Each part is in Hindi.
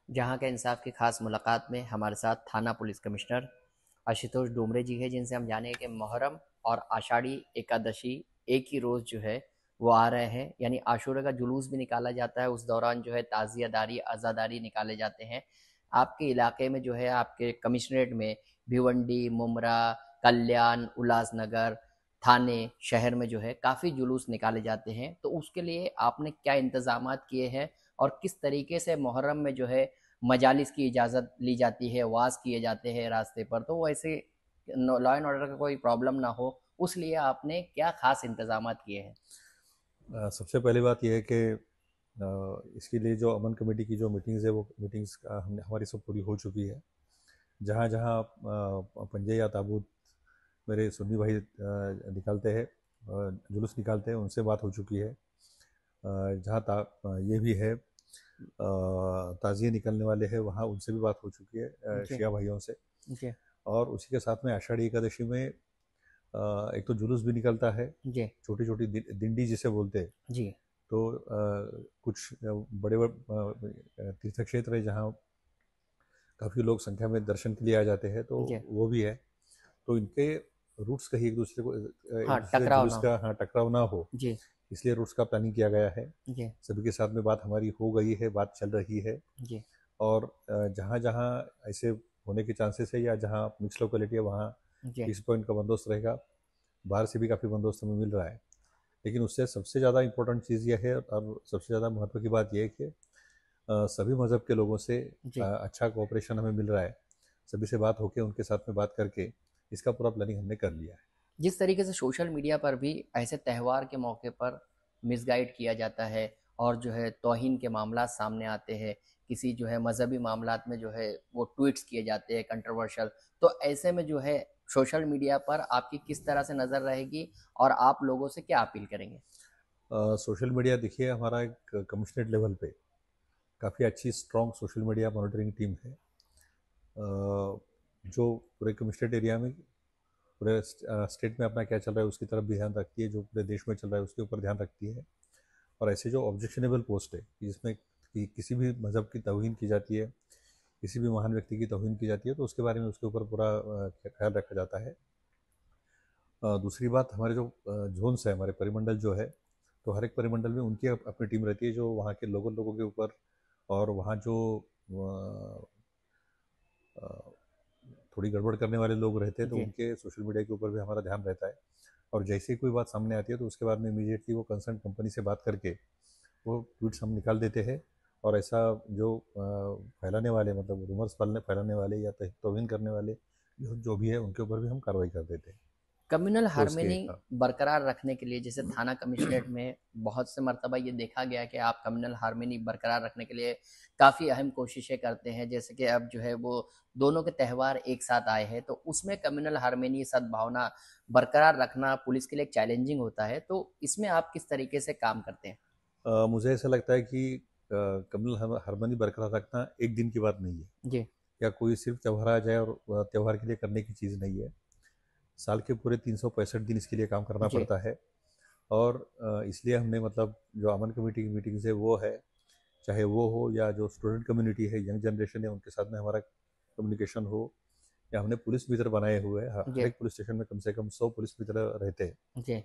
जहां का इंसाफ की खास मुलाकात में हमारे साथ थाना पुलिस कमिश्नर आशुतोष डोमरे जी है, जिनसे हम जानेंगे कि मुहर्रम और आषाढ़ी एकादशी एक ही रोज जो है वो आ रहे हैं, यानी आशूरा का जुलूस भी निकाला जाता है। उस दौरान जो है ताजियादारी आज़ादारी निकाले जाते हैं। आपके इलाके में जो है, आपके कमिश्नरेट में भिवंडी, मुमरा, कल्याण, उल्लासनगर, थाने शहर में जो है काफ़ी जुलूस निकाले जाते हैं। तो उसके लिए आपने क्या इंतजामात किए हैं और किस तरीके से मुहर्रम में जो है मजालिस की इजाज़त ली जाती है, वाज किए जाते हैं रास्ते पर, तो वैसे लॉ एंड ऑर्डर का कोई प्रॉब्लम ना हो, उस लिए आपने क्या खास इंतजामात किए हैं? सबसे पहली बात यह है कि इसके लिए जो अमन कमेटी की जो मीटिंग्स है वो मीटिंग्स हमने हमारी सब पूरी हो चुकी है। जहाँ जहाँ पंजे या ताबूत मेरे सुन्नी भाई निकालते हैं, जुलूस निकालते हैं, उनसे बात हो चुकी है। ये भी है, ताज़िए निकलने वाले हैं, वहाँ उनसे भी बात हो चुकी है, जी। शिया भाइयों से। जी। और उसी के साथ में आषाढ़ी एकादशी में एक तो जुलूस भी निकलता है, जी। छोटी छोटी दिंडी जिसे बोलते हैं। जी। तो कुछ बड़े बड़े तीर्थ क्षेत्र है जहाँ काफ़ी लोग संख्या में दर्शन के लिए आ जाते हैं, तो जी। वो भी है। तो इनके रूट्स कहीं हाँ, एक दूसरे से टकराव ना जुलूस हो। का, हाँ, टकराव ना हो, जी। इसलिए रूट्स का प्लानिंग किया गया है। जी। सभी के साथ में बात हमारी हो गई है, बात चल रही है। जी। और जहाँ जहाँ ऐसे होने के चांसेस है या जहाँ मिक्स लोकेलिटी है, वहाँ जी। फिक्स पॉइंट का बंदोबस्त रहेगा। बाहर से भी काफ़ी बंदोबस्त हमें मिल रहा है। लेकिन उससे सबसे ज़्यादा इम्पोर्टेंट चीज़ यह है और सबसे ज़्यादा महत्व की बात यह है कि सभी मज़हब के लोगों से जी। अच्छा कोऑपरेशन हमें मिल रहा है। सभी से बात होके, उनके साथ में बात करके इसका पूरा प्लानिंग हमने कर लिया है। जिस तरीके से सोशल मीडिया पर भी ऐसे त्यौहार के मौके पर मिसगाइड किया जाता है और जो है तौहीन के मामला सामने आते हैं, किसी जो है मजहबी मामलात में जो है वो ट्वीट्स किए जाते हैं कंट्रोवर्शियल, तो ऐसे में जो है सोशल मीडिया पर आपकी किस तरह से नज़र रहेगी और आप लोगों से क्या अपील करेंगे? सोशल मीडिया देखिए, हमारा एक कमिश्नरेट लेवल पे काफ़ी अच्छी strong social media monitoring team है, जो पूरे कमिश्नरेट एरिया में, पूरे स्टेट में अपना क्या चल रहा है उसकी तरफ भी ध्यान रखती है, जो पूरे देश में चल रहा है उसके ऊपर ध्यान रखती है। और ऐसे जो ऑब्जेक्शनेबल पोस्ट है कि जिसमें कि किसी भी मज़हब की तौहीन की जाती है, किसी भी महान व्यक्ति की तौहीन की जाती है, तो उसके बारे में उसके ऊपर पूरा ख्याल रखा जाता है। दूसरी बात, हमारे जो जोन्स है, हमारे परिमंडल जो है, तो हर एक परिमंडल में उनकी अपनी टीम रहती है जो वहाँ के लोगों लोगों के ऊपर, और वहाँ जो अ, थोड़ी गड़बड़ करने वाले लोग रहते हैं, तो जी। उनके सोशल मीडिया के ऊपर भी हमारा ध्यान रहता है। और जैसे ही कोई बात सामने आती है तो उसके बाद में इमीडिएटली वो कंसर्न कंपनी से बात करके वो ट्वीट्स हम निकाल देते हैं। और ऐसा जो फैलाने वाले, मतलब रूमर्स फैलाने वाले या तौहीन करने वाले जो जो भी है, उनके ऊपर भी हम कार्रवाई कर देते हैं। कम्युनल तो इसके, हार्मनी हाँ। बरकरार रखने के लिए, जैसे थाना कमिश्नरेट में बहुत से मर्तबा ये देखा गया कि आप कम्युनल हार्मनी बरकरार रखने के लिए काफ़ी अहम कोशिशें करते हैं, जैसे कि अब जो है वो दोनों के त्यौहार एक साथ आए हैं, तो उसमें कम्युनल हार्मनी सद्भावना बरकरार रखना पुलिस के लिए एक चैलेंजिंग होता है, तो इसमें आप किस तरीके से काम करते हैं? मुझे ऐसा लगता है कि कम्युनल हार्मनी बरकरार रखना एक दिन की बात नहीं है, जी। या कोई सिर्फ त्यौहार आ जाए और त्यौहार के लिए करने की चीज़ नहीं है। साल के पूरे 365 दिन इसके लिए काम करना जी। पड़ता है। और इसलिए हमने, मतलब जो अमन कमेटी की मीटिंग्स है वो है, चाहे वो हो या जो स्टूडेंट कम्युनिटी है, यंग जनरेशन है, उनके साथ में हमारा कम्युनिकेशन हो, या हमने पुलिस मित्र बनाए हुए हैं। हर जी। एक पुलिस स्टेशन में कम से कम 100 पुलिस मित्र रहते हैं, जी।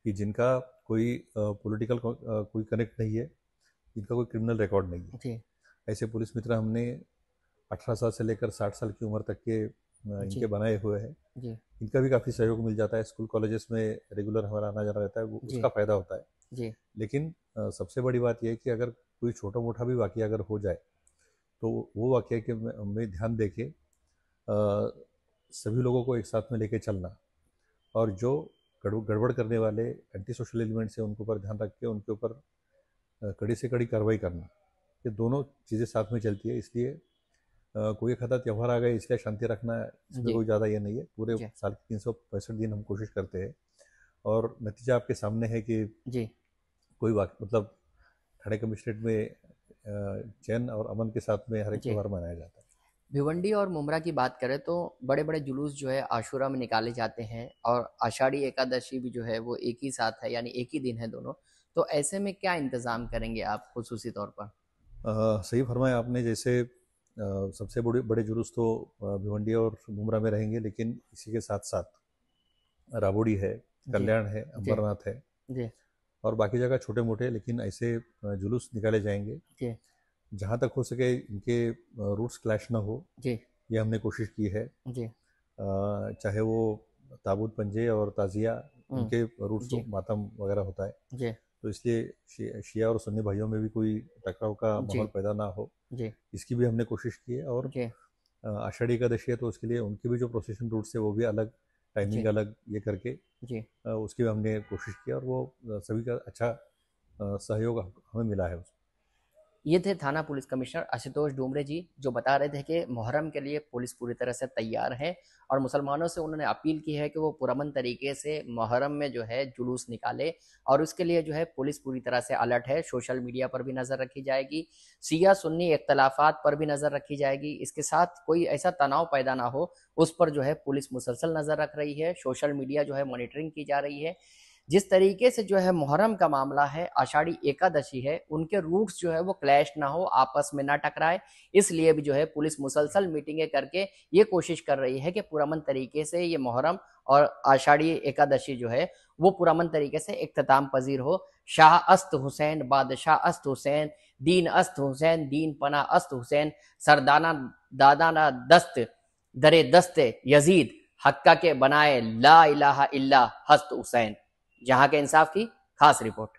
कि जिनका कोई पॉलिटिकल कोई कनेक्ट नहीं है, जिनका कोई क्रिमिनल रिकॉर्ड नहीं है। जी। ऐसे पुलिस मित्र हमने 18 साल से लेकर 60 साल की उम्र तक के इनके जी। बनाए हुए हैं। जी। इनका भी काफ़ी सहयोग मिल जाता है, स्कूल कॉलेजेस में रेगुलर हमारा आना जाना रहता है, वो जी। उसका फ़ायदा होता है। जी। लेकिन सबसे बड़ी बात यह है कि अगर कोई छोटा मोटा भी वाक़या अगर हो जाए, तो वो वाक़या के में ध्यान दे के सभी लोगों को एक साथ में लेके चलना, और जो गड़बड़ करने वाले एंटी सोशल एलिमेंट्स हैं उनके ऊपर ध्यान रख के उनके ऊपर कड़ी से कड़ी कार्रवाई करना, ये दोनों चीज़ें साथ में चलती है। इसलिए कोई एक आधा त्यौहार आ गए इसलिए शांति रखना, इसमें जी। कोई ज़्यादा ये नहीं है। पूरे जी। साल के 365 दिन हम कोशिश करते हैं, और नतीजा आपके सामने है कि जी। कोई वाक मतलब थाने कमिश्नरेट में चैन और अमन के साथ में हर एक जी। त्यौहार मनाया जाता है। भिवंडी और मुमरा की बात करें तो बड़े बड़े जुलूस जो है आशूरा में निकाले जाते हैं, और आषाढ़ी एकादशी भी जो है वो एक ही साथ है, यानी एक ही दिन है दोनों। तो ऐसे में क्या इंतजाम करेंगे आप खुसूसी तौर पर? सही फरमाया आपने। जैसे सबसे बड़े बड़े जुलूस तो भिवंडी और मुमरा में रहेंगे, लेकिन इसी के साथ साथ राबोडी है, जी कल्याण है, जी अंबरनाथ है, जी और बाकी जगह छोटे मोटे लेकिन ऐसे जुलूस निकाले जाएंगे जी जहाँ तक हो सके इनके रूट्स क्लैश ना हो। जी ये हमने कोशिश की है। जी चाहे वो ताबूत पंजे और ताज़िया, हम्म, इनके रूट्स जी मातम वगैरह होता है, जी तो इसलिए शिया और सुन्नी भाइयों में भी कोई टकराव का जी माहौल पैदा ना हो, जी इसकी भी हमने कोशिश की है। और जी आषाढ़ी एकादशी है तो उसके लिए उनके भी जो प्रोसेशन रूट्स है वो भी अलग, टाइमिंग जी अलग ये करके जी उसकी भी हमने कोशिश की, और वो सभी का अच्छा सहयोग हमें मिला है उसमें। ये थे थाना पुलिस कमिश्नर आशुतोष डोमरे जी, जो बता रहे थे कि मुहर्रम के लिए पुलिस पूरी तरह से तैयार है और मुसलमानों से उन्होंने अपील की है कि वो पुरअमन तरीके से मुहर्रम में जो है जुलूस निकाले, और उसके लिए जो है पुलिस पूरी तरह से अलर्ट है। सोशल मीडिया पर भी नज़र रखी जाएगी, शिया सुन्नी इख्तलाफात पर भी नज़र रखी जाएगी, इसके साथ कोई ऐसा तनाव पैदा ना हो उस पर जो है पुलिस मुसलसल नज़र रख रही है। सोशल मीडिया जो है मॉनिटरिंग की जा रही है। जिस तरीके से जो है मुहर्रम का मामला है, आषाढ़ी एकादशी है, उनके रूट्स जो है वो क्लैश ना हो, आपस में ना टकराए, इसलिए भी जो है पुलिस मुसलसल मीटिंगें करके ये कोशिश कर रही है कि पुरअमन तरीके से ये मुहर्रम और आषाढ़ी एकादशी जो है वो पुरअमन तरीके से इख्तिताम पजीर हो। शाह अस्त हुसैन, बादशाह अस्त हुसैन, दीन अस्त हुसैन, दीन पना अस्त हुसैन, सरदाना दादाना दस्त दरे दस्ते यजीद, हक्का के बनाए ला इलाहा इल्ला हस्त हुसैन। जहां के इंसाफ की खास रिपोर्ट।